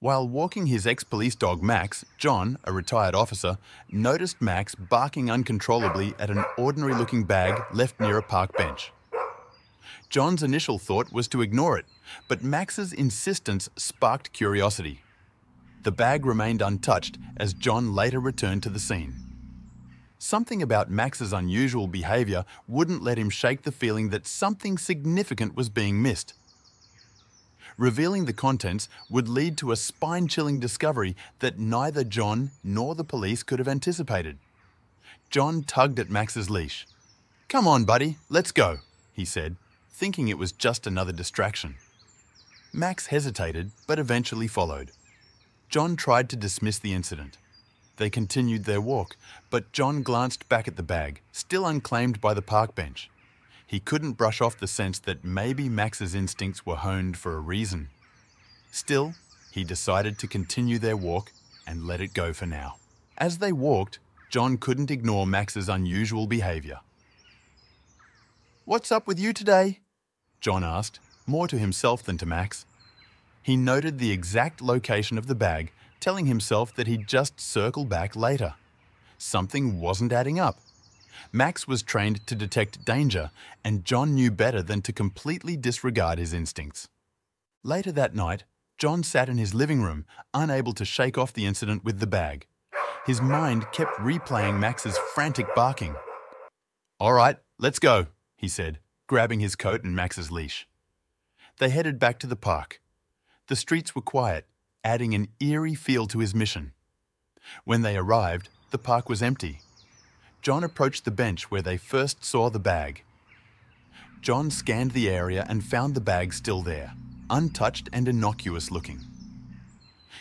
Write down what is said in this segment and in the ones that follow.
While walking his ex-police dog Max, John, a retired officer, noticed Max barking uncontrollably at an ordinary-looking bag left near a park bench. John's initial thought was to ignore it, but Max's insistence sparked curiosity. The bag remained untouched as John later returned to the scene. Something about Max's unusual behavior wouldn't let him shake the feeling that something significant was being missed. Revealing the contents would lead to a spine-chilling discovery that neither John nor the police could have anticipated. John tugged at Max's leash. "Come on, buddy, let's go," he said, thinking it was just another distraction. Max hesitated, but eventually followed. John tried to dismiss the incident. They continued their walk, but John glanced back at the bag, still unclaimed by the park bench. He couldn't brush off the sense that maybe Max's instincts were honed for a reason. Still, he decided to continue their walk and let it go for now. As they walked, John couldn't ignore Max's unusual behavior. "What's up with you today?" John asked, more to himself than to Max. He noted the exact location of the bag, telling himself that he'd just circle back later. Something wasn't adding up. Max was trained to detect danger, and John knew better than to completely disregard his instincts. Later that night, John sat in his living room, unable to shake off the incident with the bag. His mind kept replaying Max's frantic barking. "All right, let's go," he said, grabbing his coat and Max's leash. They headed back to the park. The streets were quiet, adding an eerie feel to his mission. When they arrived, the park was empty. John approached the bench where they first saw the bag. John scanned the area and found the bag still there, untouched and innocuous looking.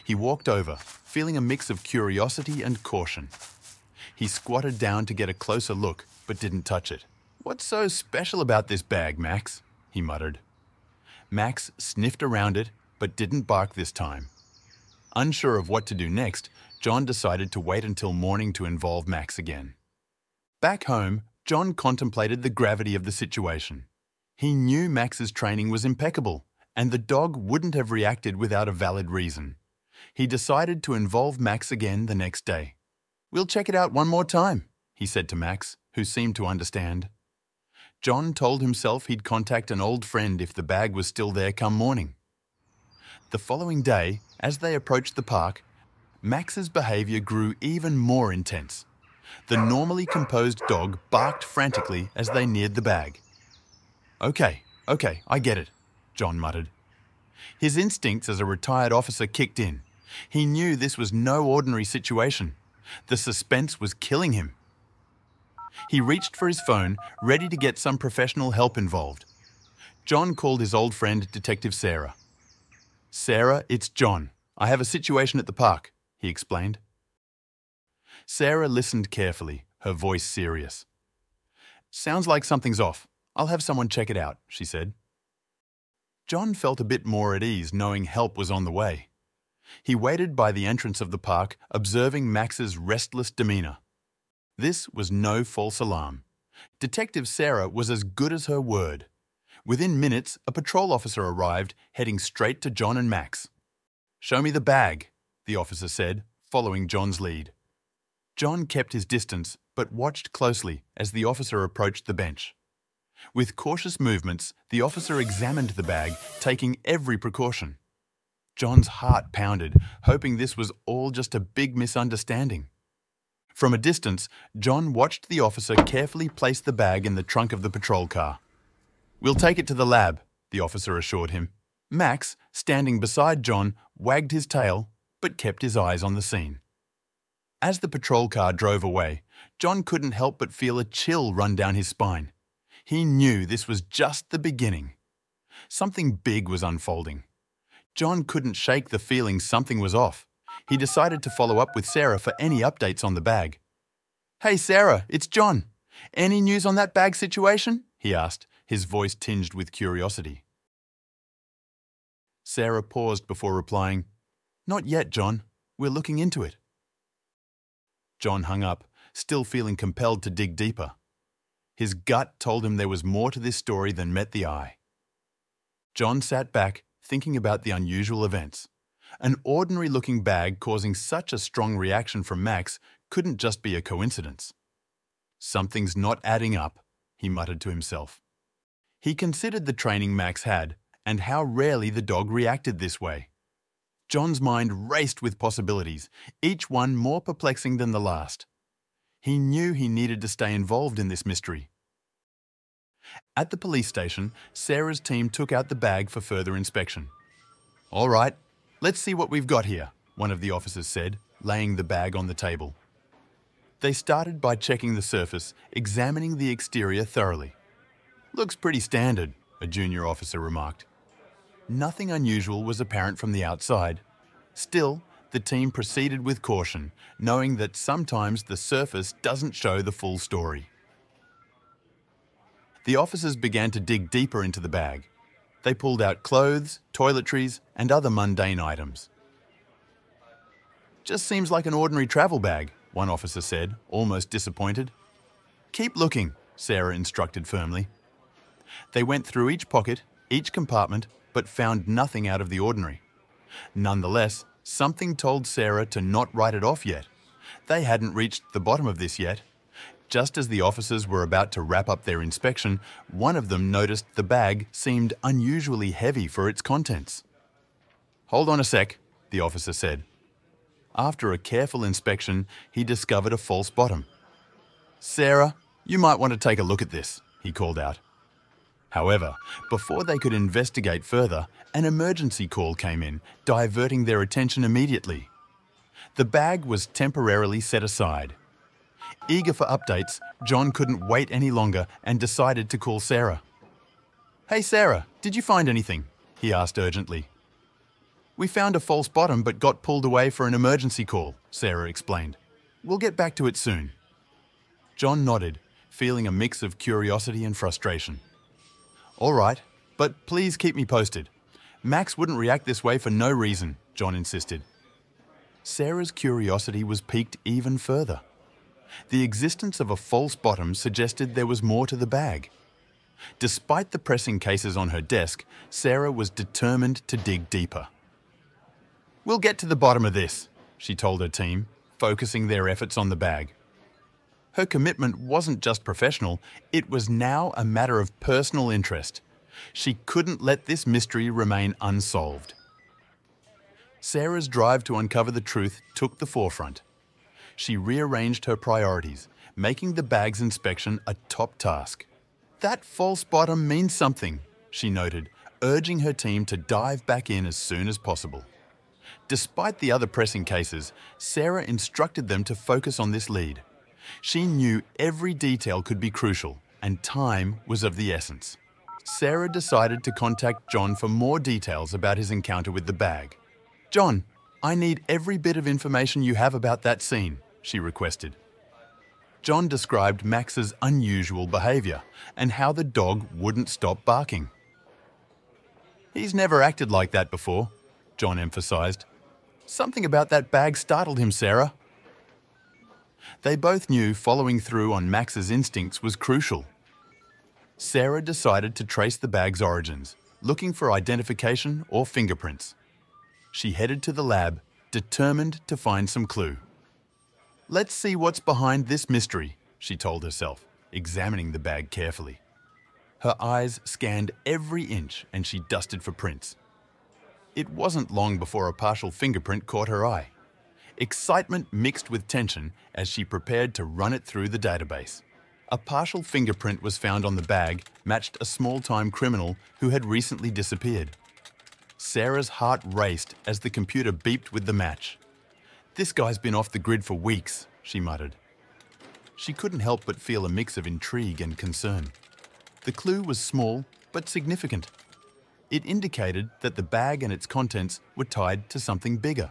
He walked over, feeling a mix of curiosity and caution. He squatted down to get a closer look, but didn't touch it. "What's so special about this bag, Max?" he muttered. Max sniffed around it, but didn't bark this time. Unsure of what to do next, John decided to wait until morning to involve Max again. Back home, John contemplated the gravity of the situation. He knew Max's training was impeccable, and the dog wouldn't have reacted without a valid reason. He decided to involve Max again the next day. "We'll check it out one more time," he said to Max, who seemed to understand. John told himself he'd contact an old friend if the bag was still there come morning. The following day, as they approached the park, Max's behavior grew even more intense. The normally composed dog barked frantically as they neared the bag. Okay, I get it," John muttered. His instincts as a retired officer kicked in. He knew this was no ordinary situation. The suspense was killing him. He reached for his phone, ready to get some professional help involved. John called his old friend, Detective Sarah. "Sarah, it's John. I have a situation at the park," he explained. Sarah listened carefully, her voice serious. "Sounds like something's off. I'll have someone check it out," she said. John felt a bit more at ease knowing help was on the way. He waited by the entrance of the park, observing Max's restless demeanor. This was no false alarm. Detective Sarah was as good as her word. Within minutes, a patrol officer arrived, heading straight to John and Max. "Show me the bag," the officer said, following John's lead. John kept his distance, but watched closely as the officer approached the bench. With cautious movements, the officer examined the bag, taking every precaution. John's heart pounded, hoping this was all just a big misunderstanding. From a distance, John watched the officer carefully place the bag in the trunk of the patrol car. "We'll take it to the lab," the officer assured him. Max, standing beside John, wagged his tail, but kept his eyes on the scene. As the patrol car drove away, John couldn't help but feel a chill run down his spine. He knew this was just the beginning. Something big was unfolding. John couldn't shake the feeling something was off. He decided to follow up with Sarah for any updates on the bag. "Hey Sarah, it's John. Any news on that bag situation?" he asked, his voice tinged with curiosity. Sarah paused before replying, "Not yet, John. We're looking into it." John hung up, still feeling compelled to dig deeper. His gut told him there was more to this story than met the eye. John sat back, thinking about the unusual events. An ordinary-looking bag causing such a strong reaction from Max couldn't just be a coincidence. "Something's not adding up," he muttered to himself. He considered the training Max had and how rarely the dog reacted this way. John's mind raced with possibilities, each one more perplexing than the last. He knew he needed to stay involved in this mystery. At the police station, Sarah's team took out the bag for further inspection. "All right, let's see what we've got here," one of the officers said, laying the bag on the table. They started by checking the surface, examining the exterior thoroughly. "Looks pretty standard," a junior officer remarked. Nothing unusual was apparent from the outside. Still, the team proceeded with caution, knowing that sometimes the surface doesn't show the full story. The officers began to dig deeper into the bag. They pulled out clothes, toiletries, and other mundane items. "Just seems like an ordinary travel bag," one officer said, almost disappointed. "Keep looking," Sarah instructed firmly. They went through each pocket, each compartment, but found nothing out of the ordinary. Nonetheless, something told Sarah to not write it off yet. They hadn't reached the bottom of this yet. Just as the officers were about to wrap up their inspection, one of them noticed the bag seemed unusually heavy for its contents. "Hold on a sec," the officer said. After a careful inspection, he discovered a false bottom. "Sarah, you might want to take a look at this," he called out. However, before they could investigate further, an emergency call came in, diverting their attention immediately. The bag was temporarily set aside. Eager for updates, John couldn't wait any longer and decided to call Sarah. "Hey Sarah, did you find anything?" he asked urgently. "We found a false bottom but got pulled away for an emergency call," Sarah explained. "We'll get back to it soon." John nodded, feeling a mix of curiosity and frustration. "All right, but please keep me posted. Max wouldn't react this way for no reason," John insisted. Sarah's curiosity was piqued even further. The existence of a false bottom suggested there was more to the bag. Despite the pressing cases on her desk, Sarah was determined to dig deeper. "We'll get to the bottom of this," she told her team, focusing their efforts on the bag. Her commitment wasn't just professional, it was now a matter of personal interest. She couldn't let this mystery remain unsolved. Sarah's drive to uncover the truth took the forefront. She rearranged her priorities, making the bag's inspection a top task. "That false bottom means something," she noted, urging her team to dive back in as soon as possible. Despite the other pressing cases, Sarah instructed them to focus on this lead. She knew every detail could be crucial, and time was of the essence. Sarah decided to contact John for more details about his encounter with the bag. "John, I need every bit of information you have about that scene," she requested. John described Max's unusual behavior and how the dog wouldn't stop barking. "He's never acted like that before," John emphasized. "Something about that bag startled him, Sarah." They both knew following through on Max's instincts was crucial. Sarah decided to trace the bag's origins, looking for identification or fingerprints. She headed to the lab, determined to find some clue. "Let's see what's behind this mystery," she told herself, examining the bag carefully. Her eyes scanned every inch and she dusted for prints. It wasn't long before a partial fingerprint caught her eye. Excitement mixed with tension as she prepared to run it through the database. A partial fingerprint was found on the bag, matched a small-time criminal who had recently disappeared. Sarah's heart raced as the computer beeped with the match. "This guy's been off the grid for weeks," she muttered. She couldn't help but feel a mix of intrigue and concern. The clue was small but significant. It indicated that the bag and its contents were tied to something bigger.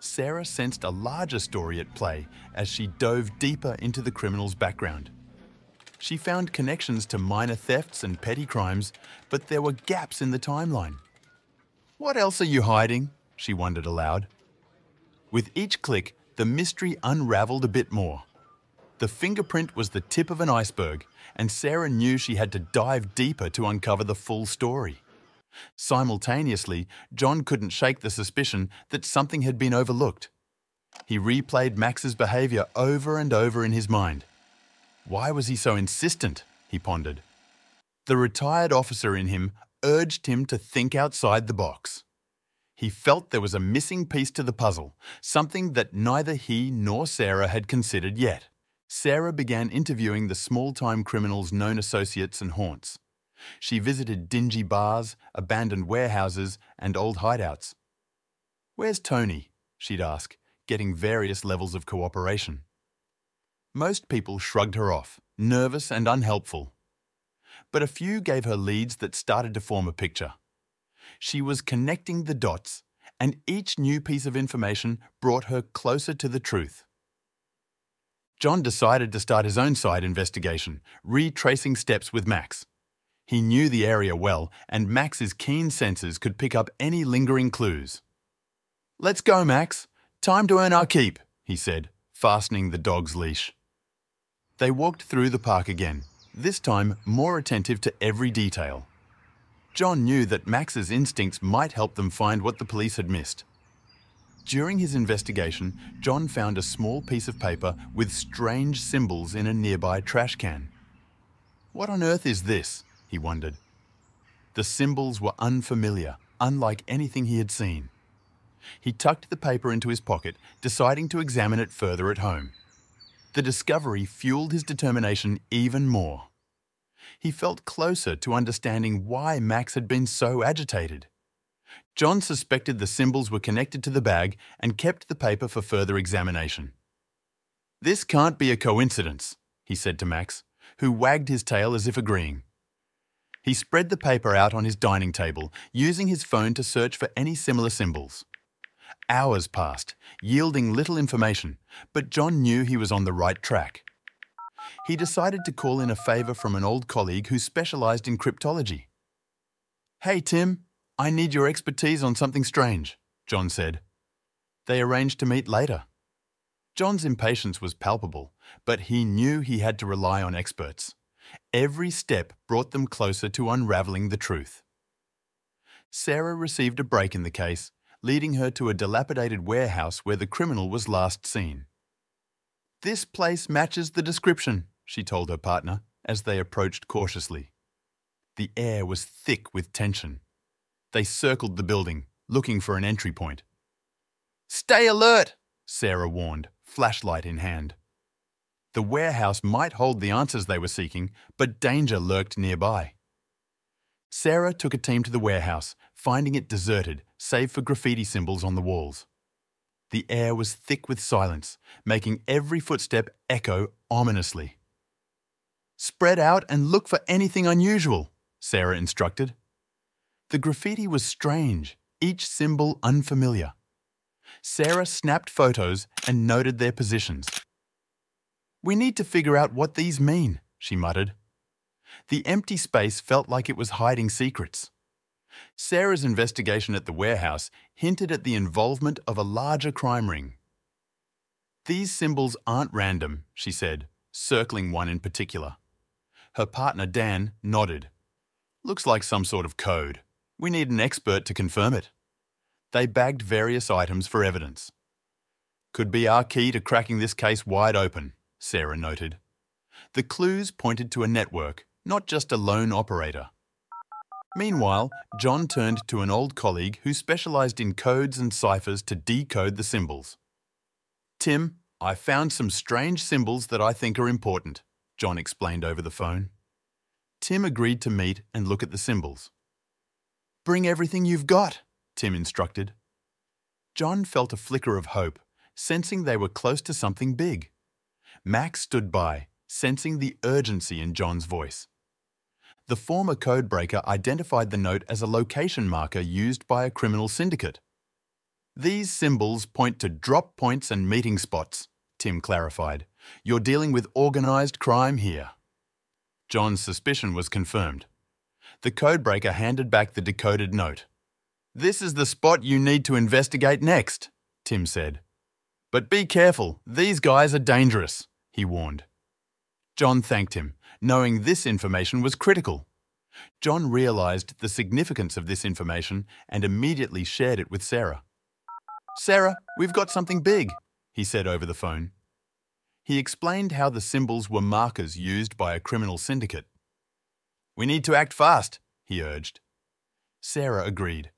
Sarah sensed a larger story at play as she dove deeper into the criminal's background. She found connections to minor thefts and petty crimes, but there were gaps in the timeline. "What else are you hiding?" she wondered aloud. With each click, the mystery unraveled a bit more. The fingerprint was the tip of an iceberg, and Sarah knew she had to dive deeper to uncover the full story. Simultaneously, John couldn't shake the suspicion that something had been overlooked. He replayed Max's behavior over and over in his mind. Why was he so insistent? He pondered. The retired officer in him urged him to think outside the box. He felt there was a missing piece to the puzzle, something that neither he nor Sarah had considered yet. Sarah began interviewing the small-time criminal's known associates and haunts. She visited dingy bars, abandoned warehouses, and old hideouts. "Where's Tony?" she'd ask, getting various levels of cooperation. Most people shrugged her off, nervous and unhelpful. But a few gave her leads that started to form a picture. She was connecting the dots, and each new piece of information brought her closer to the truth. John decided to start his own side investigation, retracing steps with Max. He knew the area well, and Max's keen senses could pick up any lingering clues. "Let's go, Max. Time to earn our keep," he said, fastening the dog's leash. They walked through the park again, this time more attentive to every detail. John knew that Max's instincts might help them find what the police had missed. During his investigation, John found a small piece of paper with strange symbols in a nearby trash can. What on earth is this? He wondered. The symbols were unfamiliar, unlike anything he had seen. He tucked the paper into his pocket, deciding to examine it further at home. The discovery fueled his determination even more. He felt closer to understanding why Max had been so agitated. John suspected the symbols were connected to the bag and kept the paper for further examination. "This can't be a coincidence," he said to Max, who wagged his tail as if agreeing. He spread the paper out on his dining table, using his phone to search for any similar symbols. Hours passed, yielding little information, but John knew he was on the right track. He decided to call in a favor from an old colleague who specialized in cryptology. "Hey, Tim, I need your expertise on something strange," John said. They arranged to meet later. John's impatience was palpable, but he knew he had to rely on experts. Every step brought them closer to unraveling the truth. Sarah received a break in the case, leading her to a dilapidated warehouse where the criminal was last seen. "This place matches the description," she told her partner as they approached cautiously. The air was thick with tension. They circled the building, looking for an entry point. "Stay alert," Sarah warned, flashlight in hand. The warehouse might hold the answers they were seeking, but danger lurked nearby. Sarah took a team to the warehouse, finding it deserted, save for graffiti symbols on the walls. The air was thick with silence, making every footstep echo ominously. "Spread out and look for anything unusual," Sarah instructed. The graffiti was strange, each symbol unfamiliar. Sarah snapped photos and noted their positions. "We need to figure out what these mean," she muttered. The empty space felt like it was hiding secrets. Sarah's investigation at the warehouse hinted at the involvement of a larger crime ring. "These symbols aren't random," she said, circling one in particular. Her partner, Dan, nodded. "Looks like some sort of code. We need an expert to confirm it." They bagged various items for evidence. "Could be our key to cracking this case wide open," Sarah noted. The clues pointed to a network, not just a lone operator. Meanwhile, John turned to an old colleague who specialized in codes and ciphers to decode the symbols. "Tim, I found some strange symbols that I think are important," John explained over the phone. Tim agreed to meet and look at the symbols. "Bring everything you've got," Tim instructed. John felt a flicker of hope, sensing they were close to something big. Max stood by, sensing the urgency in John's voice. The former codebreaker identified the note as a location marker used by a criminal syndicate. "These symbols point to drop points and meeting spots," Tim clarified. "You're dealing with organized crime here." John's suspicion was confirmed. The codebreaker handed back the decoded note. "This is the spot you need to investigate next," Tim said. "But be careful, these guys are dangerous," he warned. John thanked him, knowing this information was critical. John realized the significance of this information and immediately shared it with Sarah. "Sarah, we've got something big," he said over the phone. He explained how the symbols were markers used by a criminal syndicate. "We need to act fast," he urged. Sarah agreed.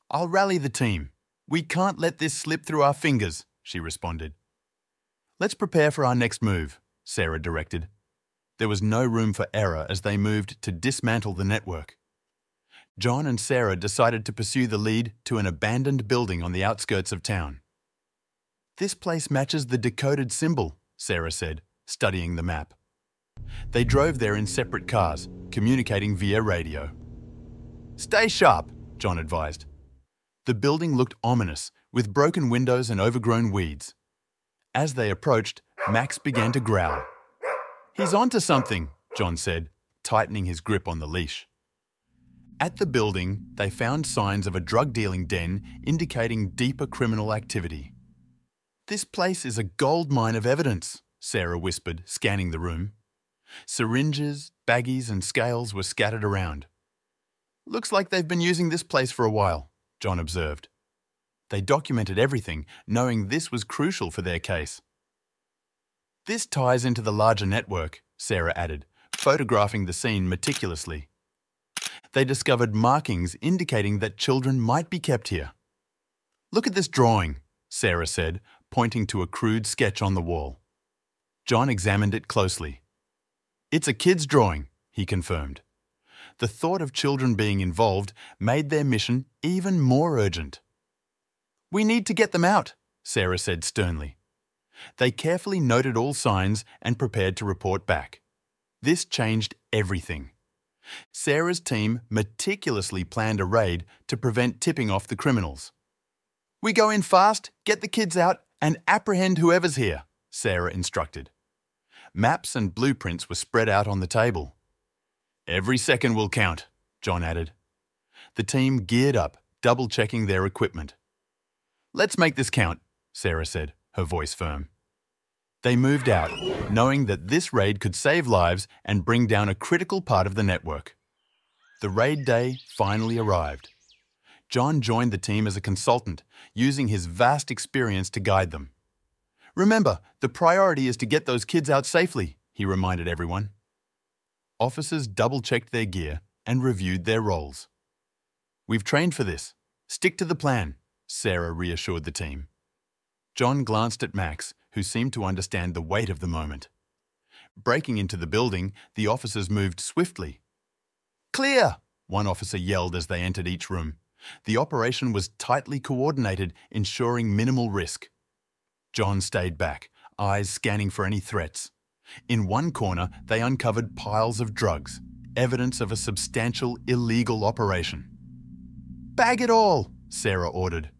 "I'll rally the team. We can't let this slip through our fingers," she responded. "Let's prepare for our next move," Sarah directed. There was no room for error as they moved to dismantle the network. John and Sarah decided to pursue the lead to an abandoned building on the outskirts of town. "This place matches the decoded symbol," Sarah said, studying the map. They drove there in separate cars, communicating via radio. "Stay sharp," John advised. The building looked ominous, with broken windows and overgrown weeds. As they approached, Max began to growl. "He's onto something," John said, tightening his grip on the leash. At the building, they found signs of a drug-dealing den indicating deeper criminal activity. "This place is a goldmine of evidence," Sarah whispered, scanning the room. Syringes, baggies and scales were scattered around. "Looks like they've been using this place for a while," John observed. They documented everything, knowing this was crucial for their case. "This ties into the larger network," Sarah added, photographing the scene meticulously. They discovered markings indicating that children might be kept here. "Look at this drawing," Sarah said, pointing to a crude sketch on the wall. John examined it closely. "It's a kid's drawing," he confirmed. The thought of children being involved made their mission even more urgent. "We need to get them out," Sarah said sternly. They carefully noted all signs and prepared to report back. This changed everything. Sarah's team meticulously planned a raid to prevent tipping off the criminals. "We go in fast, get the kids out, and apprehend whoever's here," Sarah instructed. Maps and blueprints were spread out on the table. "Every second will count," John added. The team geared up, double-checking their equipment. "Let's make this count," Sarah said, her voice firm. They moved out, knowing that this raid could save lives and bring down a critical part of the network. The raid day finally arrived. John joined the team as a consultant, using his vast experience to guide them. "Remember, the priority is to get those kids out safely," he reminded everyone. Officers double-checked their gear and reviewed their roles. "We've trained for this. Stick to the plan," Sarah reassured the team. John glanced at Max, who seemed to understand the weight of the moment. Breaking into the building, the officers moved swiftly. "Clear!" one officer yelled as they entered each room. The operation was tightly coordinated, ensuring minimal risk. John stayed back, eyes scanning for any threats. In one corner, they uncovered piles of drugs, evidence of a substantial illegal operation. "Bag it all!" Sarah ordered.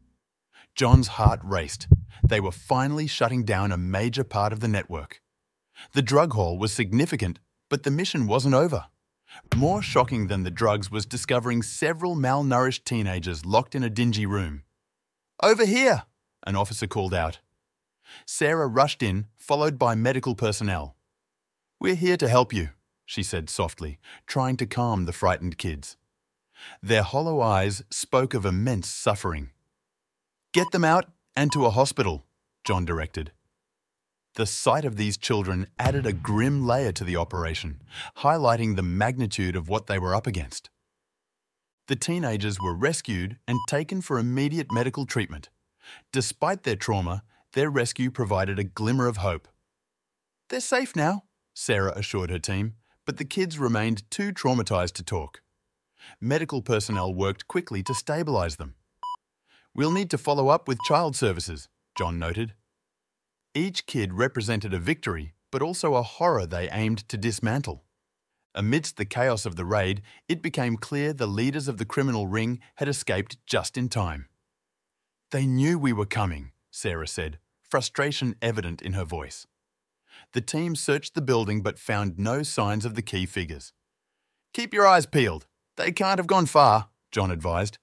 John's heart raced. They were finally shutting down a major part of the network. The drug haul was significant, but the mission wasn't over. More shocking than the drugs was discovering several malnourished teenagers locked in a dingy room. "Over here!" an officer called out. Sarah rushed in, followed by medical personnel. "We're here to help you," she said softly, trying to calm the frightened kids. Their hollow eyes spoke of immense suffering. "Get them out and to a hospital," John directed. The sight of these children added a grim layer to the operation, highlighting the magnitude of what they were up against. The teenagers were rescued and taken for immediate medical treatment. Despite their trauma, their rescue provided a glimmer of hope. "They're safe now," Sarah assured her team, but the kids remained too traumatized to talk. Medical personnel worked quickly to stabilize them. "We'll need to follow up with child services," John noted. Each kid represented a victory, but also a horror they aimed to dismantle. Amidst the chaos of the raid, it became clear the leaders of the criminal ring had escaped just in time. "They knew we were coming," Sarah said, frustration evident in her voice. The team searched the building but found no signs of the key figures. "Keep your eyes peeled. They can't have gone far," John advised.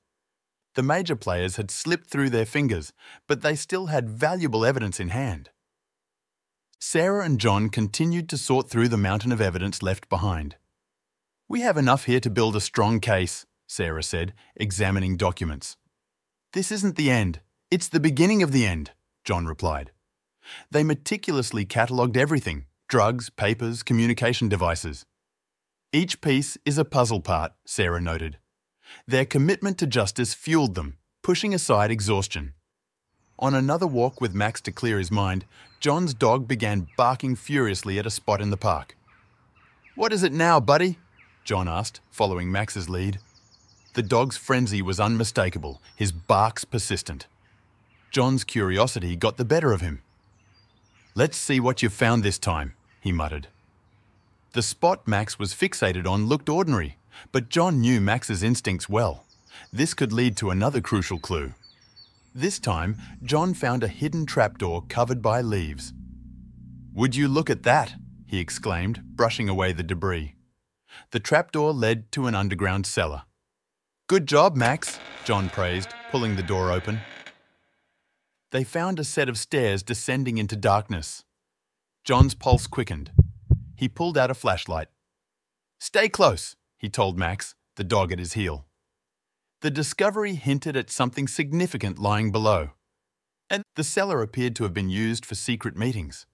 The major players had slipped through their fingers, but they still had valuable evidence in hand. Sarah and John continued to sort through the mountain of evidence left behind. We have enough here to build a strong case, Sarah said, examining documents. This isn't the end. It's the beginning of the end, John replied. They meticulously catalogued everything: drugs, papers, communication devices. Each piece is a puzzle part, Sarah noted. Their commitment to justice fueled them, pushing aside exhaustion. On another walk with Max to clear his mind, John's dog began barking furiously at a spot in the park. "What is it now, buddy?" John asked, following Max's lead. The dog's frenzy was unmistakable, his barks persistent. John's curiosity got the better of him. "Let's see what you've found this time," he muttered. The spot Max was fixated on looked ordinary, but John knew Max's instincts well. This could lead to another crucial clue. This time, John found a hidden trapdoor covered by leaves. "Would you look at that?" he exclaimed, brushing away the debris. The trapdoor led to an underground cellar. "Good job, Max," John praised, pulling the door open. They found a set of stairs descending into darkness. John's pulse quickened. He pulled out a flashlight. "Stay close," he told Max, the dog at his heel. The discovery hinted at something significant lying below. And the cellar appeared to have been used for secret meetings.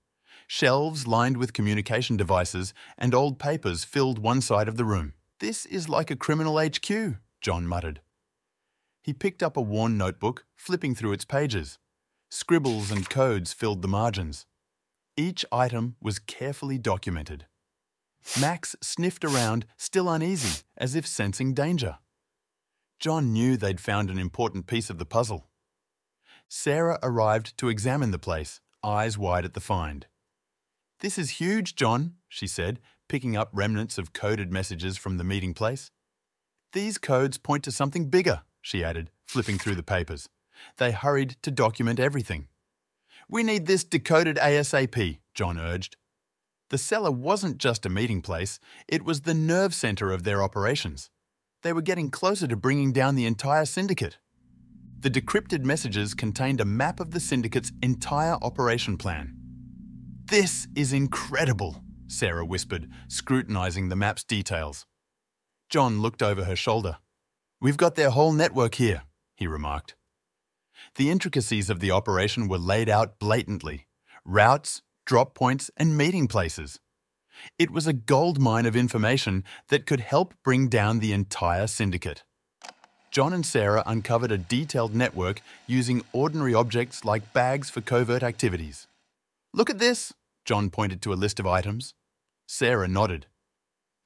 Shelves lined with communication devices and old papers filled one side of the room. "This is like a criminal HQ," John muttered. He picked up a worn notebook, flipping through its pages. Scribbles and codes filled the margins. Each item was carefully documented. Max sniffed around, still uneasy, as if sensing danger. John knew they'd found an important piece of the puzzle. Sarah arrived to examine the place, eyes wide at the find. "This is huge, John," she said, picking up remnants of coded messages from the meeting place. "These codes point to something bigger," she added, flipping through the papers. They hurried to document everything. "We need this decoded ASAP," John urged. The cellar wasn't just a meeting place, it was the nerve center of their operations. They were getting closer to bringing down the entire syndicate. The decrypted messages contained a map of the syndicate's entire operation plan. "This is incredible," Sarah whispered, scrutinizing the map's details. John looked over her shoulder. "We've got their whole network here," he remarked. The intricacies of the operation were laid out blatantly: routes, drop points, and meeting places. It was a goldmine of information that could help bring down the entire syndicate. John and Sarah uncovered a detailed network using ordinary objects like bags for covert activities. "Look at this," John pointed to a list of items. Sarah nodded.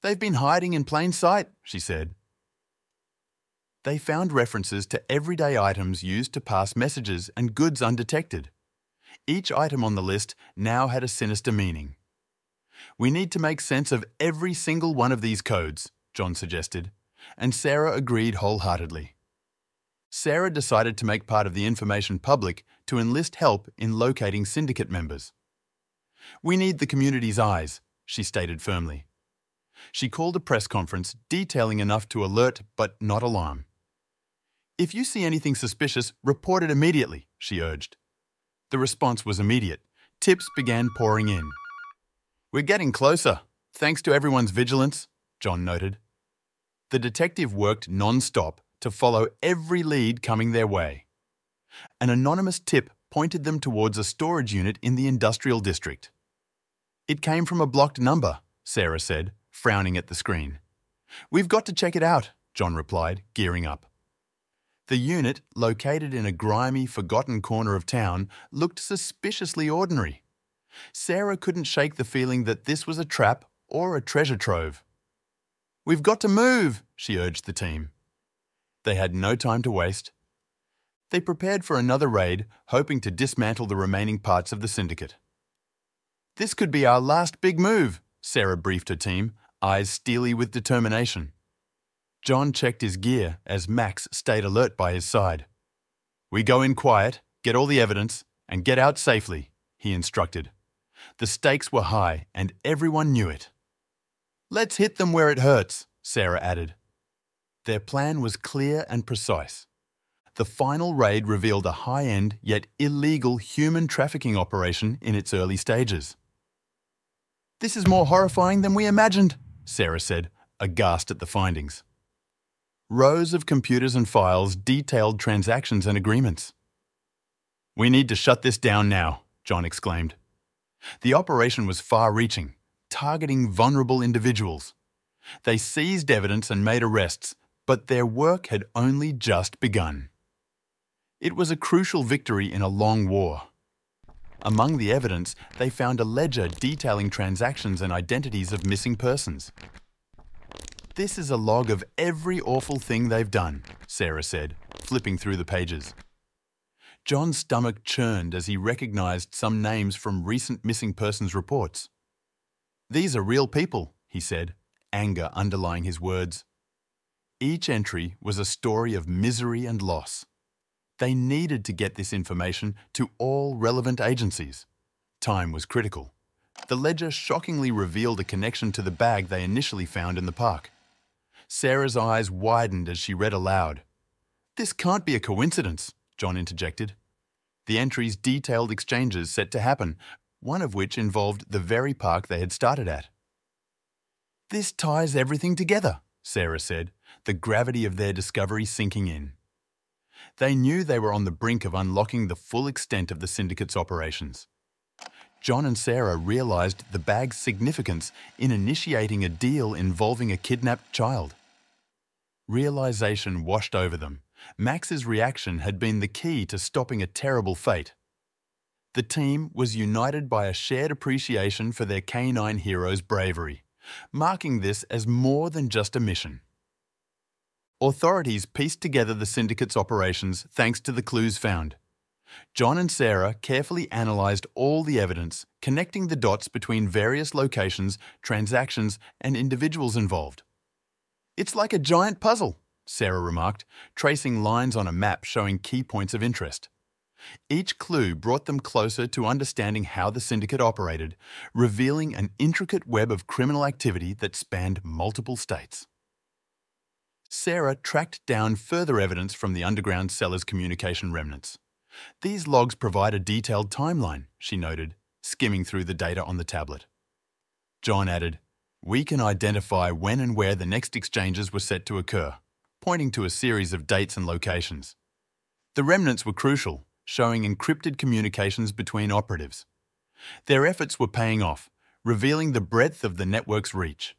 "They've been hiding in plain sight," she said. They found references to everyday items used to pass messages and goods undetected. Each item on the list now had a sinister meaning. "We need to make sense of every single one of these codes," John suggested, and Sarah agreed wholeheartedly. Sarah decided to make part of the information public to enlist help in locating syndicate members. "We need the community's eyes," she stated firmly. She called a press conference detailing enough to alert but not alarm. "If you see anything suspicious, report it immediately," she urged. The response was immediate. Tips began pouring in. "We're getting closer, thanks to everyone's vigilance," John noted. The detective worked non-stop to follow every lead coming their way. An anonymous tip pointed them towards a storage unit in the industrial district. "It came from a blocked number," Sarah said, frowning at the screen. "We've got to check it out," John replied, gearing up. The unit, located in a grimy, forgotten corner of town, looked suspiciously ordinary. Sarah couldn't shake the feeling that this was a trap or a treasure trove. "We've got to move," she urged the team. They had no time to waste. They prepared for another raid, hoping to dismantle the remaining parts of the syndicate. "This could be our last big move," Sarah briefed her team, eyes steely with determination. John checked his gear as Max stayed alert by his side. "We go in quiet, get all the evidence, and get out safely," he instructed. The stakes were high, and everyone knew it. "Let's hit them where it hurts," Sarah added. Their plan was clear and precise. The final raid revealed a high-end yet illegal human trafficking operation in its early stages. "This is more horrifying than we imagined," Sarah said, aghast at the findings. Rows of computers and files detailed transactions and agreements. "We need to shut this down now," John exclaimed. The operation was far-reaching, targeting vulnerable individuals. They seized evidence and made arrests, but their work had only just begun. It was a crucial victory in a long war. Among the evidence, they found a ledger detailing transactions and identities of missing persons. "This is a log of every awful thing they've done," Sarah said, flipping through the pages. John's stomach churned as he recognized some names from recent missing persons reports. "These are real people," he said, anger underlying his words. Each entry was a story of misery and loss. They needed to get this information to all relevant agencies. Time was critical. The ledger shockingly revealed a connection to the bag they initially found in the park. Sarah's eyes widened as she read aloud. "This can't be a coincidence," John interjected. The entries detailed exchanges set to happen, one of which involved the very park they had started at. "This ties everything together," Sarah said, the gravity of their discovery sinking in. They knew they were on the brink of unlocking the full extent of the syndicate's operations. John and Sarah realized the bag's significance in initiating a deal involving a kidnapped child. Realization washed over them. Max's reaction had been the key to stopping a terrible fate. The team was united by a shared appreciation for their canine hero's bravery, marking this as more than just a mission. Authorities pieced together the syndicate's operations thanks to the clues found. John and Sarah carefully analysed all the evidence, connecting the dots between various locations, transactions, and individuals involved. "It's like a giant puzzle," Sarah remarked, tracing lines on a map showing key points of interest. Each clue brought them closer to understanding how the syndicate operated, revealing an intricate web of criminal activity that spanned multiple states. Sarah tracked down further evidence from the underground seller's communication remnants. "These logs provide a detailed timeline," she noted, skimming through the data on the tablet. John added, "We can identify when and where the next exchanges were set to occur," pointing to a series of dates and locations. The remnants were crucial, showing encrypted communications between operatives. Their efforts were paying off, revealing the breadth of the network's reach.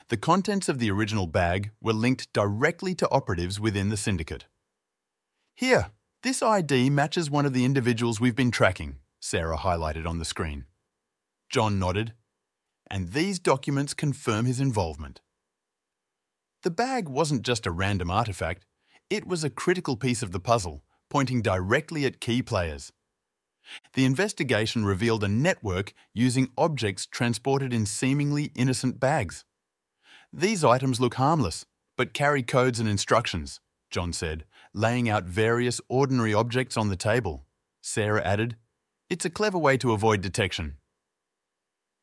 The contents of the original bag were linked directly to operatives within the syndicate. "Here, this ID matches one of the individuals we've been tracking," Sarah highlighted on the screen. John nodded. "And these documents confirm his involvement." The bag wasn't just a random artifact, it was a critical piece of the puzzle, pointing directly at key players. The investigation revealed a network using objects transported in seemingly innocent bags. "These items look harmless, but carry codes and instructions," John said, laying out various ordinary objects on the table. Sarah added, "It's a clever way to avoid detection."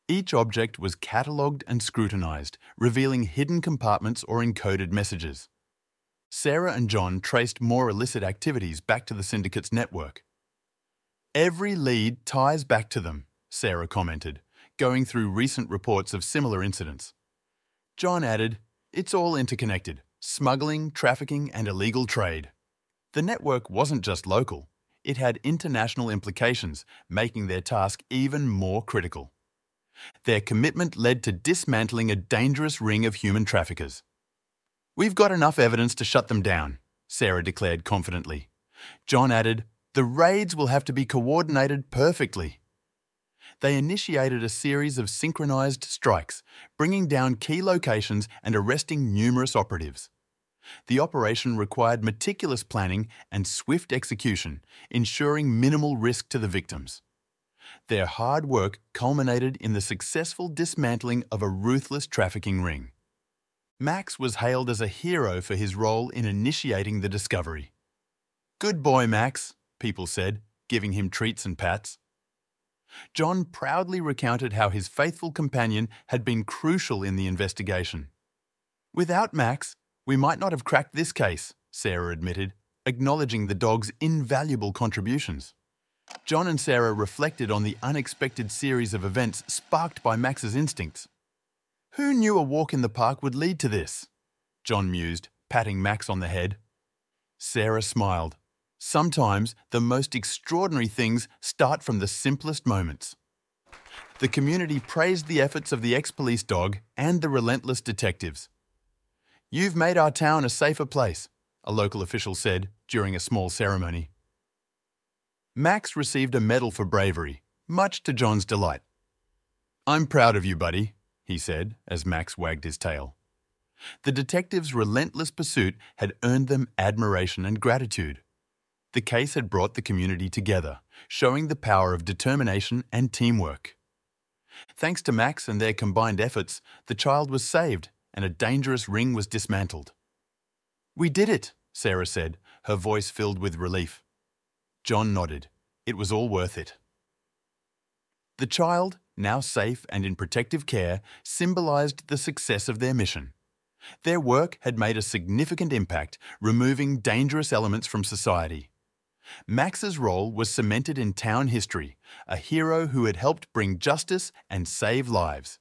Each object was catalogued and scrutinized, revealing hidden compartments or encoded messages. Sarah and John traced more illicit activities back to the syndicate's network. "Every lead ties back to them," Sarah commented, going through recent reports of similar incidents. John added, "It's all interconnected: smuggling, trafficking, and illegal trade." The network wasn't just local, it had international implications, making their task even more critical. Their commitment led to dismantling a dangerous ring of human traffickers. "We've got enough evidence to shut them down," Sarah declared confidently. John added, "The raids will have to be coordinated perfectly." They initiated a series of synchronized strikes, bringing down key locations and arresting numerous operatives. The operation required meticulous planning and swift execution, ensuring minimal risk to the victims. Their hard work culminated in the successful dismantling of a ruthless trafficking ring. Max was hailed as a hero for his role in initiating the discovery. "Good boy, Max," people said, giving him treats and pats. John proudly recounted how his faithful companion had been crucial in the investigation. "Without Max, we might not have cracked this case," Sarah admitted, acknowledging the dog's invaluable contributions. John and Sarah reflected on the unexpected series of events sparked by Max's instincts. Who knew a walk in the park would lead to this? John mused, patting Max on the head. Sarah smiled. Sometimes the most extraordinary things start from the simplest moments. The community praised the efforts of the ex-police dog and the relentless detectives. "You've made our town a safer place," a local official said during a small ceremony. Max received a medal for bravery, much to John's delight. "I'm proud of you, buddy," he said as Max wagged his tail. The detectives' relentless pursuit had earned them admiration and gratitude. The case had brought the community together, showing the power of determination and teamwork. Thanks to Max and their combined efforts, the child was saved and a dangerous ring was dismantled. "We did it," Sarah said, her voice filled with relief. John nodded. It was all worth it. The child, now safe and in protective care, symbolized the success of their mission. Their work had made a significant impact, removing dangerous elements from society. Max's role was cemented in town history, a hero who had helped bring justice and save lives.